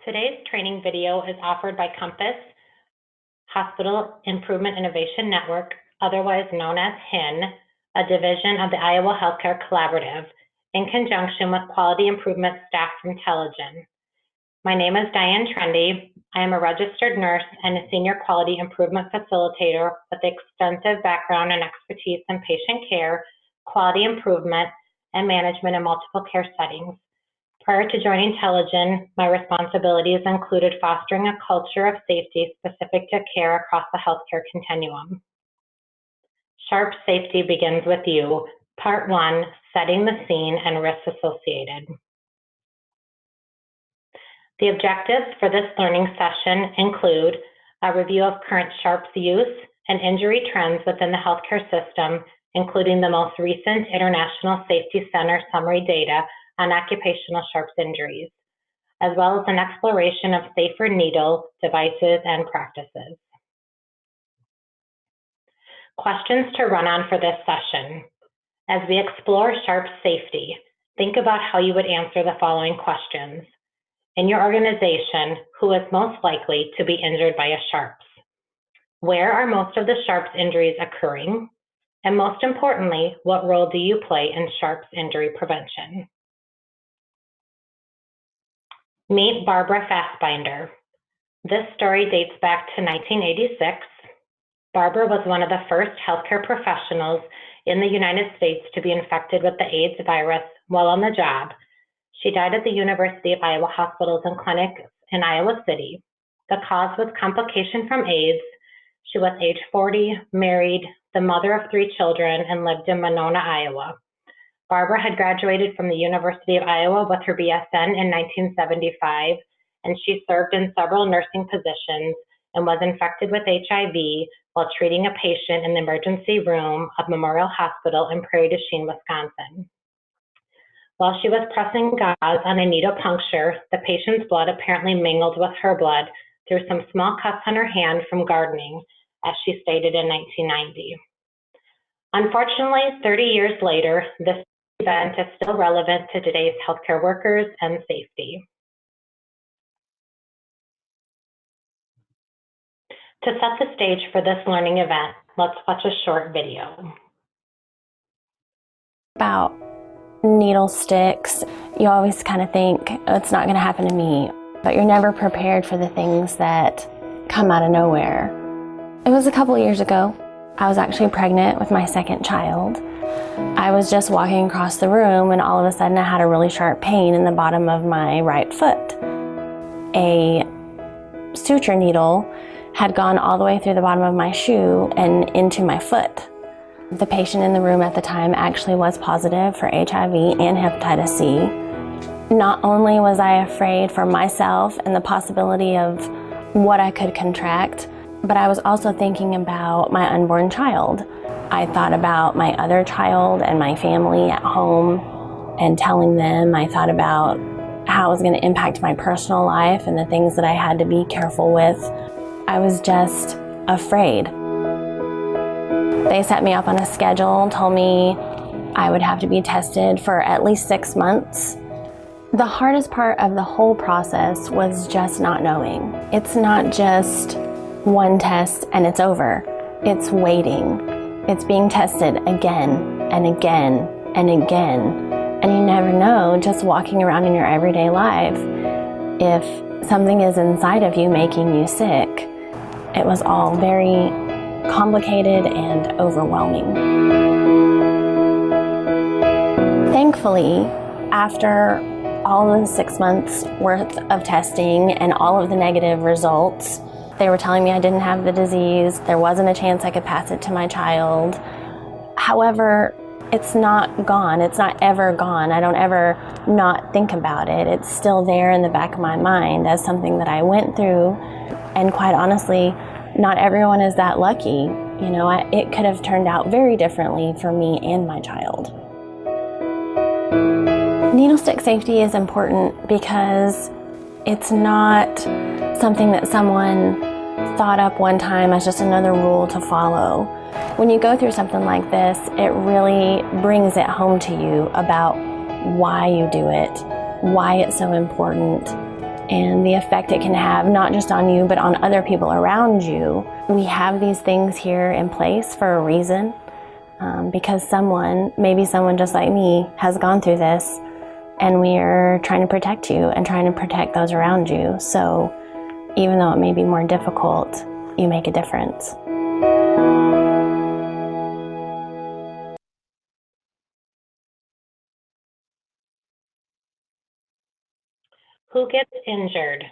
Today's training video is offered by Compass Hospital Improvement Innovation Network, otherwise known as HIN, a division of the Iowa Healthcare Collaborative, in conjunction with quality improvement staff from Telegen. My name is Diane Trendy. I am a registered nurse and a senior quality improvement facilitator with extensive background and expertise in patient care, quality improvement, and management in multiple care settings. Prior to joining Telegen, my responsibilities included fostering a culture of safety specific to care across the healthcare continuum. Sharp safety begins with you. Part 1, setting the scene and risks associated. The objectives for this learning session include a review of current SHARPS use and injury trends within the healthcare system, including the most recent International Safety Center summary data on occupational SHARPS injuries, as well as an exploration of safer needle devices and practices. Questions to run on for this session. As we explore SHARPS safety, think about how you would answer the following questions. In your organization, who is most likely to be injured by a SHARPS? Where are most of the SHARPS injuries occurring? And most importantly, what role do you play in SHARPS injury prevention? Meet Barbara Fassbinder. This story dates back to 1986. Barbara was one of the first healthcare professionals in the United States to be infected with the AIDS virus while on the job. She died at the University of Iowa Hospitals and Clinics in Iowa City. The cause was complication from AIDS. She was age 40, married, the mother of 3 children, and lived in Monona, Iowa. Barbara had graduated from the University of Iowa with her BSN in 1975, and she served in several nursing positions and was infected with HIV while treating a patient in the emergency room of Memorial Hospital in Prairie du Chien, Wisconsin. While she was pressing gauze on a needle puncture, the patient's blood apparently mingled with her blood through some small cuts on her hand from gardening, as she stated in 1990. Unfortunately, 30 years later, this event is still relevant to today's healthcare workers and safety. To set the stage for this learning event, let's watch a short video. About needle sticks, you always kind of think, oh, it's not going to happen to me, but you're never prepared for the things that come out of nowhere. It was a couple years ago. I was actually pregnant with my second child. I was just walking across the room and all of a sudden I had a really sharp pain in the bottom of my right foot. A suture needle had gone all the way through the bottom of my shoe and into my foot. The patient in the room at the time actually was positive for HIV and hepatitis C. Not only was I afraid for myself and the possibility of what I could contract, but I was also thinking about my unborn child. I thought about my other child and my family at home and telling them. I thought about how it was going to impact my personal life and the things that I had to be careful with. I was just afraid. They set me up on a schedule, told me I would have to be tested for at least 6 months. The hardest part of the whole process was just not knowing. It's not just one test and it's over. It's waiting. It's being tested again and again and again. And you never know, just walking around in your everyday life, if something is inside of you making you sick. It was all very complicated and overwhelming. Thankfully, after all of the 6 months worth of testing and all of the negative results, they were telling me I didn't have the disease. There wasn't a chance I could pass it to my child. However, it's not gone. It's not ever gone. I don't ever not think about it. It's still there in the back of my mind as something that I went through. And quite honestly, not everyone is that lucky. You know, it could have turned out very differently for me and my child. Needle stick safety is important because it's not something that someone thought up one time as just another rule to follow. When you go through something like this, it really brings it home to you about why you do it, why it's so important, and the effect it can have not just on you but on other people around you. We have these things here in place for a reason, because maybe someone just like me, has gone through this, and we are trying to protect you and trying to protect those around you. So even though it may be more difficult, you make a difference. Who gets injured?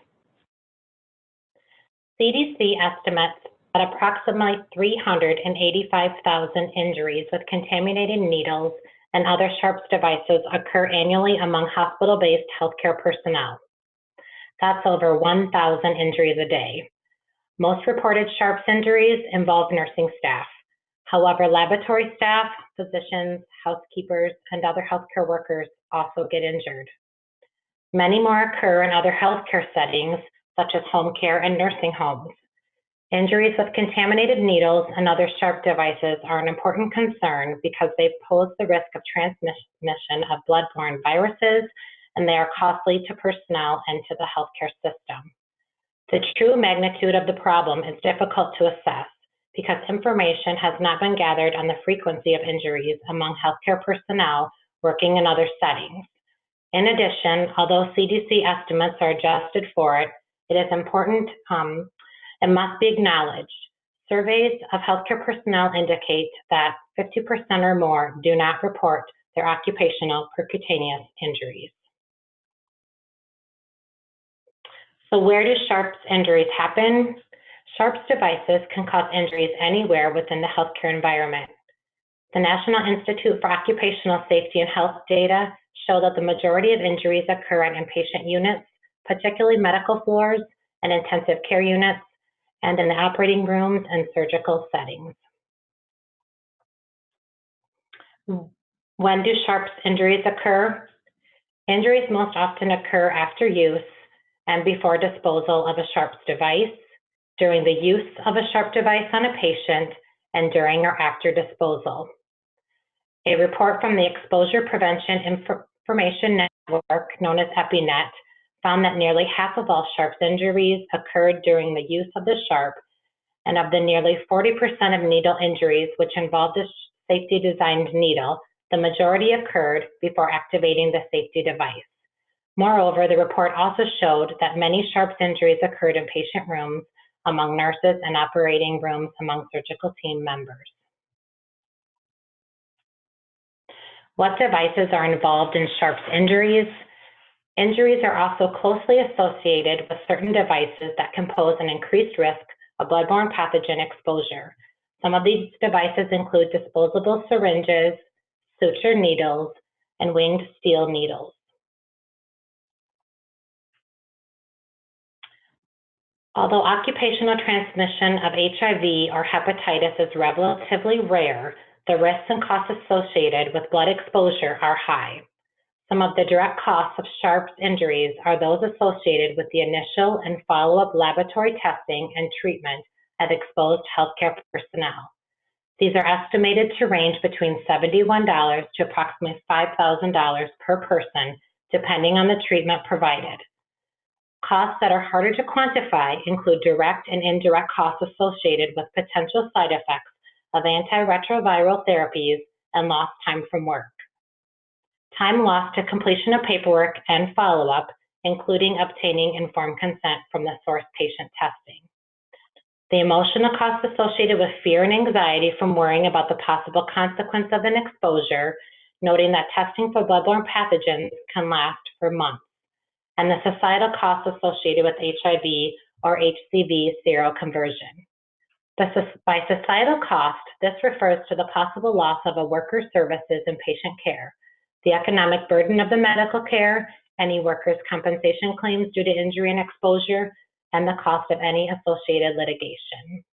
CDC estimates that approximately 385,000 injuries with contaminated needles and other sharps devices occur annually among hospital-based healthcare personnel. That's over 1,000 injuries a day. Most reported sharps injuries involve nursing staff. However, laboratory staff, physicians, housekeepers, and other healthcare workers also get injured. Many more occur in other healthcare settings, such as home care and nursing homes. Injuries with contaminated needles and other sharp devices are an important concern because they pose the risk of transmission of bloodborne viruses, and they are costly to personnel and to the healthcare system. The true magnitude of the problem is difficult to assess because information has not been gathered on the frequency of injuries among healthcare personnel working in other settings. In addition, although CDC estimates are adjusted for it, it is important and must be acknowledged. Surveys of healthcare personnel indicate that 50% or more do not report their occupational percutaneous injuries. So where do sharps injuries happen? Sharps devices can cause injuries anywhere within the healthcare environment. The National Institute for Occupational Safety and Health data show that the majority of injuries occur in inpatient units, particularly medical floors and intensive care units, and in the operating rooms and surgical settings. When do sharps injuries occur? Injuries most often occur after use and before disposal of a sharps device, during the use of a sharp device on a patient, and during or after disposal. A report from the Exposure Prevention Information Network, known as EpiNet, found that nearly half of all sharps injuries occurred during the use of the sharp, and of the nearly 40% of needle injuries which involved a safety-designed needle, the majority occurred before activating the safety device. Moreover, the report also showed that many sharps injuries occurred in patient rooms, among nurses, and operating rooms among surgical team members. What devices are involved in sharps injuries? Injuries are also closely associated with certain devices that can pose an increased risk of bloodborne pathogen exposure. Some of these devices include disposable syringes, suture needles, and winged steel needles. Although occupational transmission of HIV or hepatitis is relatively rare, the risks and costs associated with blood exposure are high. Some of the direct costs of sharps injuries are those associated with the initial and follow-up laboratory testing and treatment of exposed healthcare personnel. These are estimated to range between $71 to approximately $5,000 per person, depending on the treatment provided. Costs that are harder to quantify include direct and indirect costs associated with potential side effects of antiretroviral therapies and lost time from work. Time lost to completion of paperwork and follow-up, including obtaining informed consent from the source patient testing. The emotional costs associated with fear and anxiety from worrying about the possible consequence of an exposure, noting that testing for bloodborne pathogens can last for months, and the societal costs associated with HIV or HCV seroconversion. By societal cost, this refers to the possible loss of a worker's services and patient care, the economic burden of the medical care, any workers' compensation claims due to injury and exposure, and the cost of any associated litigation.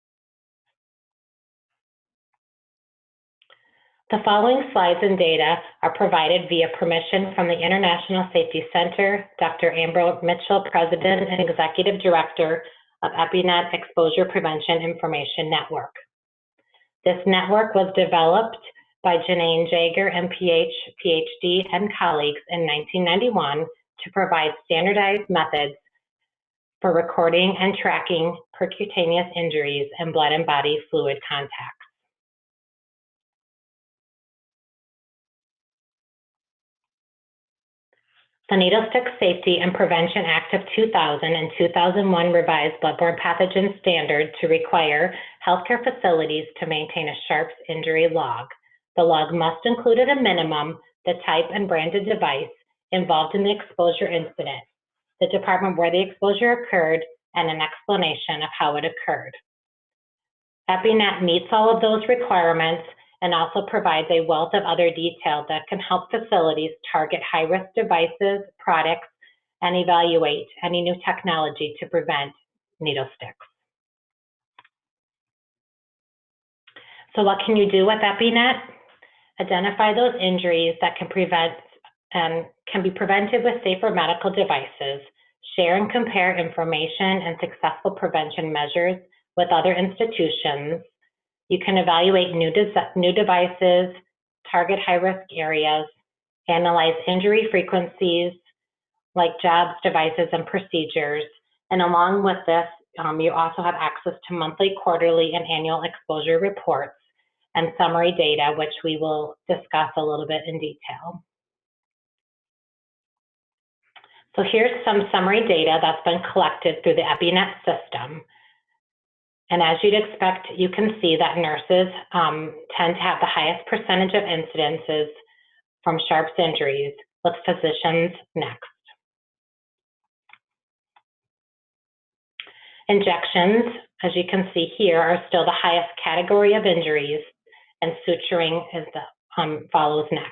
The following slides and data are provided via permission from the International Safety Center, Dr. Amber Mitchell, President and Executive Director of EpiNet Exposure Prevention Information Network. This network was developed by Janine Jager, MPH, PhD, and colleagues in 1991 to provide standardized methods for recording and tracking percutaneous injuries and blood and body fluid contacts. The Needle Stick Safety and Prevention Act of 2000 and 2001 revised bloodborne pathogen standard to require healthcare facilities to maintain a sharps injury log. The log must include at a minimum the type and branded device involved in the exposure incident, the department where the exposure occurred, and an explanation of how it occurred. EpiNet meets all of those requirements and also provides a wealth of other detail that can help facilities target high-risk devices, products, and evaluate any new technology to prevent needle sticks. So what can you do with EpiNet? Identify those injuries that can be prevented with safer medical devices, share and compare information and successful prevention measures with other institutions. You can evaluate new devices, target high-risk areas, analyze injury frequencies like jobs, devices, and procedures. And along with this, you also have access to monthly, quarterly, and annual exposure reports and summary data, which we will discuss a little bit in detail. So here's some summary data that's been collected through the EpiNet system. And as you'd expect, you can see that nurses tend to have the highest percentage of incidences from sharps injuries, with physicians next. Injections, as you can see here, are still the highest category of injuries, and suturing is follows next.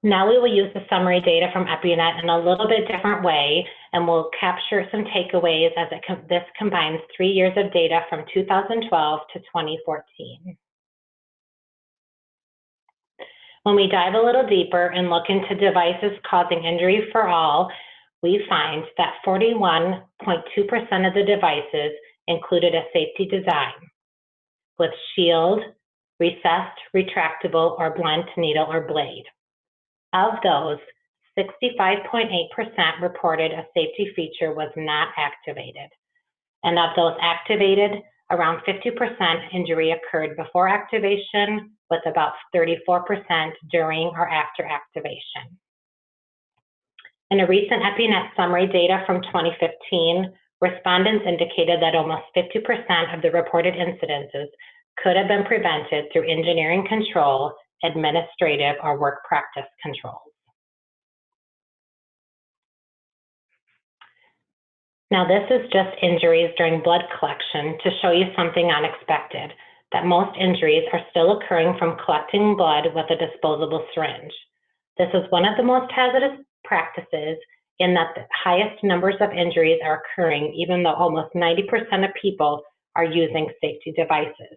Now we will use the summary data from EpiNet in a little bit different way, and we'll capture some takeaways as this combines 3 years of data from 2012 to 2014. When we dive a little deeper and look into devices causing injury for all, we find that 41.2% of the devices included a safety design with shield, recessed, retractable, or blunt needle or blade. Of those, 65.8% reported a safety feature was not activated. And of those activated, around 50% injury occurred before activation, with about 34% during or after activation. In a recent EpiNet summary data from 2015, respondents indicated that almost 50% of the reported incidences could have been prevented through engineering control, administrative, or work practice controls. Now this is just injuries during blood collection to show you something unexpected, that most injuries are still occurring from collecting blood with a disposable syringe. This is one of the most hazardous practices in that the highest numbers of injuries are occurring even though almost 90% of people are using safety devices.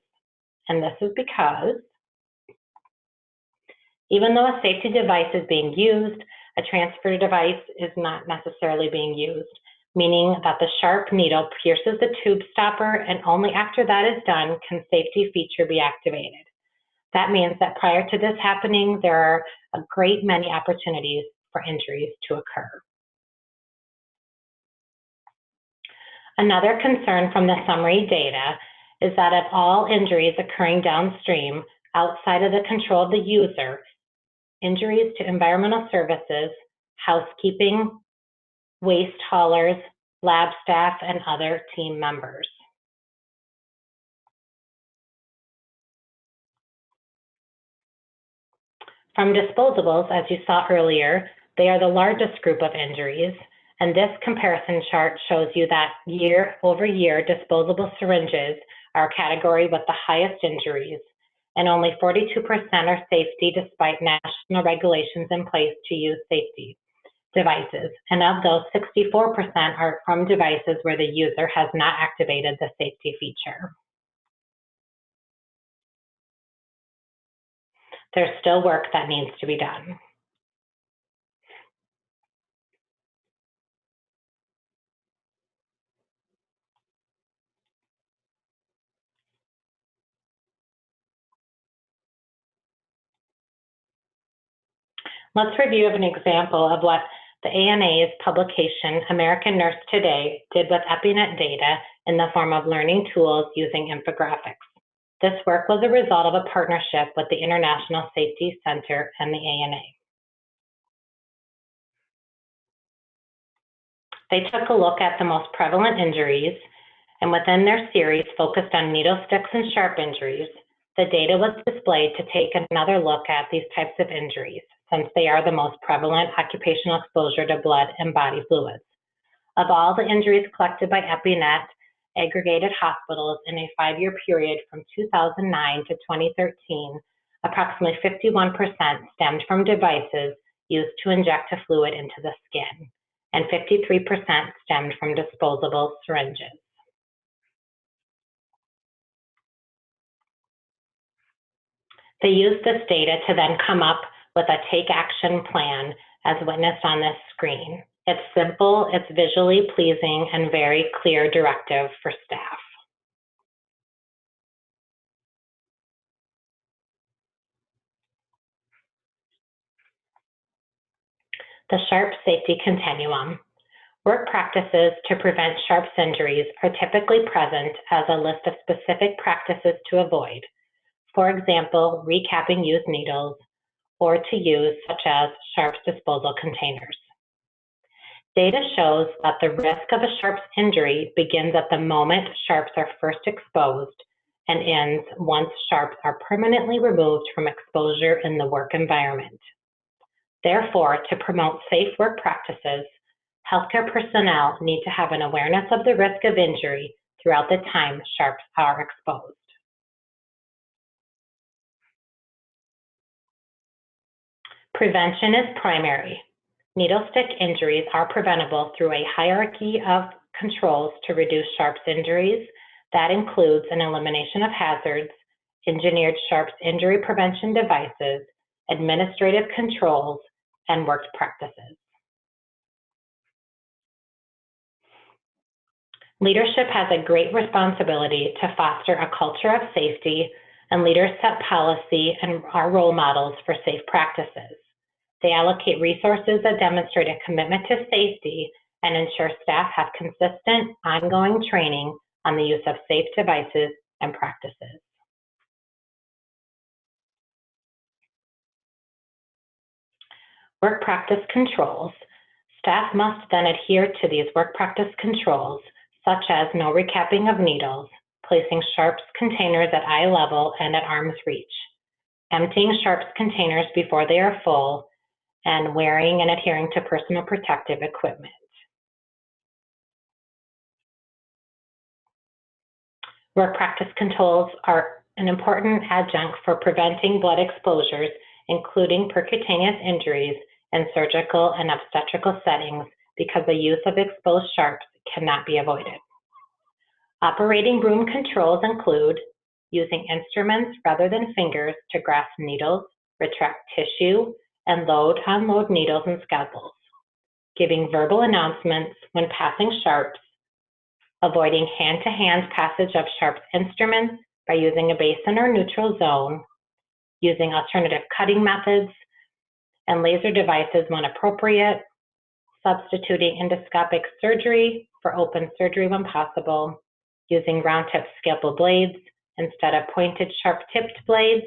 And this is because even though a safety device is being used, a transfer device is not necessarily being used, meaning that the sharp needle pierces the tube stopper, and only after that is done can safety feature be activated. That means that prior to this happening, there are a great many opportunities for injuries to occur. Another concern from the summary data is that of all injuries occurring downstream outside of the control of the user, injuries to environmental services, housekeeping, waste haulers, lab staff, and other team members. From disposables, as you saw earlier, they are the largest group of injuries, and this comparison chart shows you that year over year, disposable syringes are a category with the highest injuries, and only 42% are safety despite national regulations in place to use safety devices. And of those, 64% are from devices where the user has not activated the safety feature. There's still work that needs to be done. Let's review an example of what the ANA's publication, American Nurse Today, did with EpiNet data in the form of learning tools using infographics. This work was a result of a partnership with the International Safety Center and the ANA. They took a look at the most prevalent injuries, and within their series focused on needle sticks and sharp injuries. The data was displayed to take another look at these types of injuries, since they are the most prevalent occupational exposure to blood and body fluids. Of all the injuries collected by EpiNet, aggregated hospitals in a 5-year period from 2009 to 2013, approximately 51% stemmed from devices used to inject a fluid into the skin, and 53% stemmed from disposable syringes. They used this data to then come up with a take action plan as witnessed on this screen. It's simple, it's visually pleasing, and very clear directive for staff. The Sharp Safety Continuum. Work practices to prevent sharps injuries are typically present as a list of specific practices to avoid. For example, recapping used needles, or to use such as sharps disposal containers. Data shows that the risk of a sharps injury begins at the moment sharps are first exposed and ends once sharps are permanently removed from exposure in the work environment. Therefore, to promote safe work practices, healthcare personnel need to have an awareness of the risk of injury throughout the time sharps are exposed. Prevention is primary. Needle stick injuries are preventable through a hierarchy of controls to reduce sharps injuries. That includes an elimination of hazards, engineered sharps injury prevention devices, administrative controls, and work practices. Leadership has a great responsibility to foster a culture of safety, and leaders set policy and are role models for safe practices. They allocate resources that demonstrate a commitment to safety and ensure staff have consistent, ongoing training on the use of safe devices and practices. Work practice controls. Staff must then adhere to these work practice controls, such as no recapping of needles, placing sharps containers at eye level and at arm's reach, emptying sharps containers before they are full, and wearing and adhering to personal protective equipment. Work practice controls are an important adjunct for preventing blood exposures, including percutaneous injuries in surgical and obstetrical settings, because the use of exposed sharps cannot be avoided. Operating room controls include using instruments rather than fingers to grasp needles, retract tissue, and load, unload needles and scalpels, giving verbal announcements when passing sharps, avoiding hand-to-hand passage of sharps instruments by using a basin or neutral zone, using alternative cutting methods and laser devices when appropriate, substituting endoscopic surgery for open surgery when possible, using round-tipped scalpel blades instead of pointed sharp-tipped blades,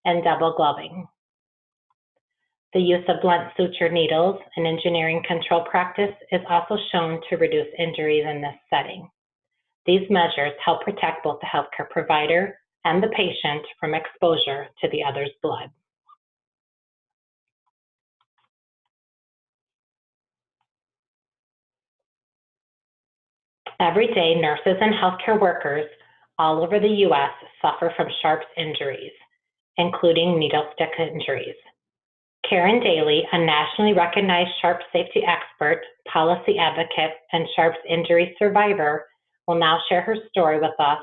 and double gloving. The use of blunt suture needles, an engineering control practice, is also shown to reduce injuries in this setting. These measures help protect both the healthcare provider and the patient from exposure to the other's blood. Every day, nurses and healthcare workers all over the U.S. suffer from sharps injuries, including needle stick injuries. Karen Daly, a nationally recognized sharps safety expert, policy advocate, and sharps injury survivor, will now share her story with us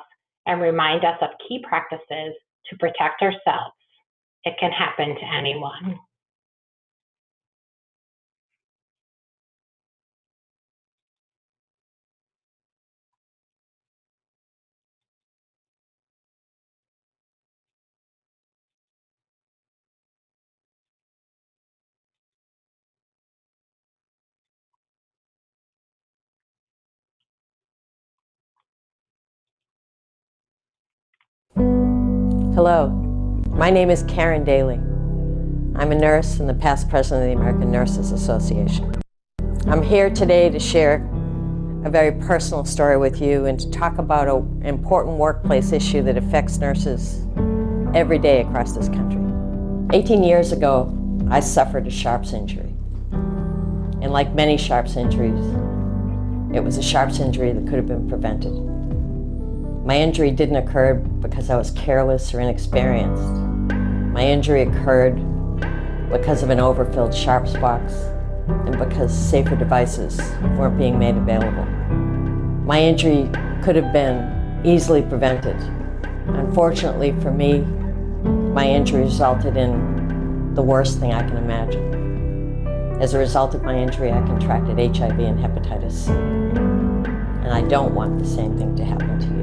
and remind us of key practices to protect ourselves. It can happen to anyone. Hello, my name is Karen Daly. I'm a nurse and the past president of the American Nurses Association. I'm here today to share a very personal story with you and to talk about an important workplace issue that affects nurses every day across this country. 18 years ago, I suffered a sharps injury. And like many sharps injuries, it was a sharps injury that could have been prevented. My injury didn't occur because I was careless or inexperienced. My injury occurred because of an overfilled sharps box and because safer devices weren't being made available. My injury could have been easily prevented. Unfortunately for me, my injury resulted in the worst thing I can imagine. As a result of my injury, I contracted HIV and hepatitis C. And I don't want the same thing to happen to you.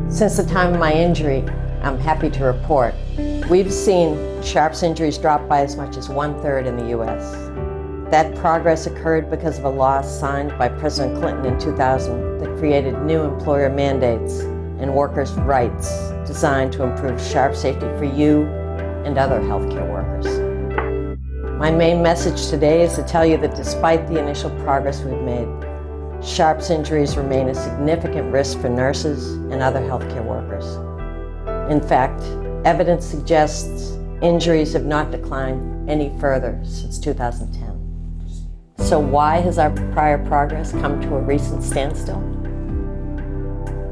Since the time of my injury, I'm happy to report, we've seen sharps injuries drop by as much as 1/3 in the US. That progress occurred because of a law signed by President Clinton in 2000 that created new employer mandates and workers' rights designed to improve sharp safety for you and other healthcare workers. My main message today is to tell you that despite the initial progress we've made, sharps injuries remain a significant risk for nurses and other healthcare workers. In fact, evidence suggests injuries have not declined any further since 2010. So why has our prior progress come to a recent standstill?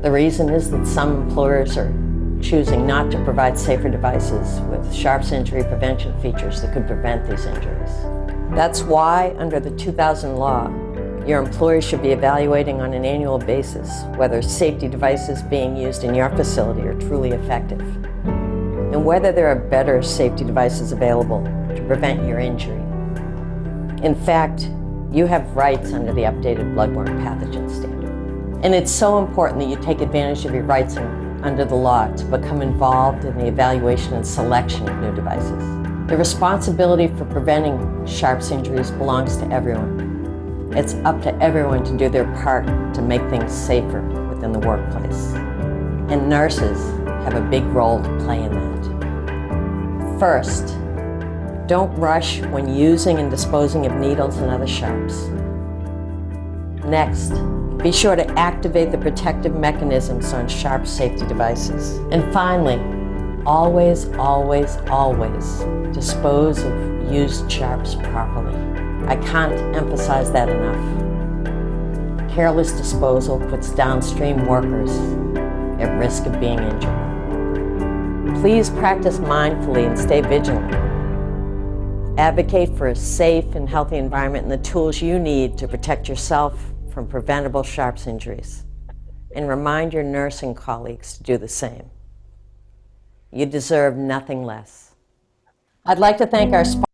The reason is that some employers are choosing not to provide safer devices with sharps injury prevention features that could prevent these injuries. That's why, under the 2000 law, your employer should be evaluating on an annual basis whether safety devices being used in your facility are truly effective, and whether there are better safety devices available to prevent your injury. In fact, you have rights under the updated bloodborne pathogen standard. And it's so important that you take advantage of your rights under the law to become involved in the evaluation and selection of new devices. The responsibility for preventing sharps injuries belongs to everyone. It's up to everyone to do their part to make things safer within the workplace. And nurses have a big role to play in that. First, don't rush when using and disposing of needles and other sharps. Next, be sure to activate the protective mechanisms on sharp safety devices. And finally, always, always, always dispose of used sharps properly. I can't emphasize that enough. Careless disposal puts downstream workers at risk of being injured. Please practice mindfully and stay vigilant. Advocate for a safe and healthy environment and the tools you need to protect yourself from preventable sharps injuries. And remind your nursing colleagues to do the same. You deserve nothing less. I'd like to thank our sponsors.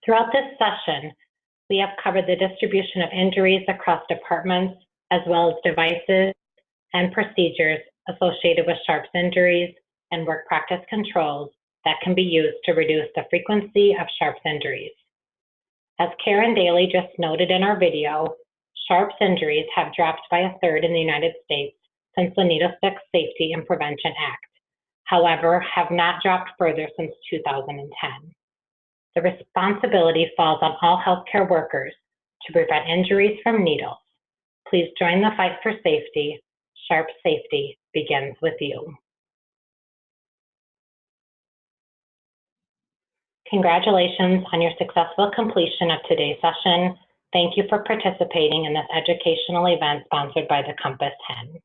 Throughout this session, we have covered the distribution of injuries across departments, as well as devices and procedures associated with sharps injuries and work practice controls that can be used to reduce the frequency of sharps injuries. As Karen Daly just noted in our video, sharps injuries have dropped by 1/3 in the United States since the Needle Stick Safety and Prevention Act, however, have not dropped further since 2010. The responsibility falls on all healthcare workers to prevent injuries from needles. Please join the fight for safety. Sharp safety begins with you. Congratulations on your successful completion of today's session. Thank you for participating in this educational event sponsored by the Compass 10.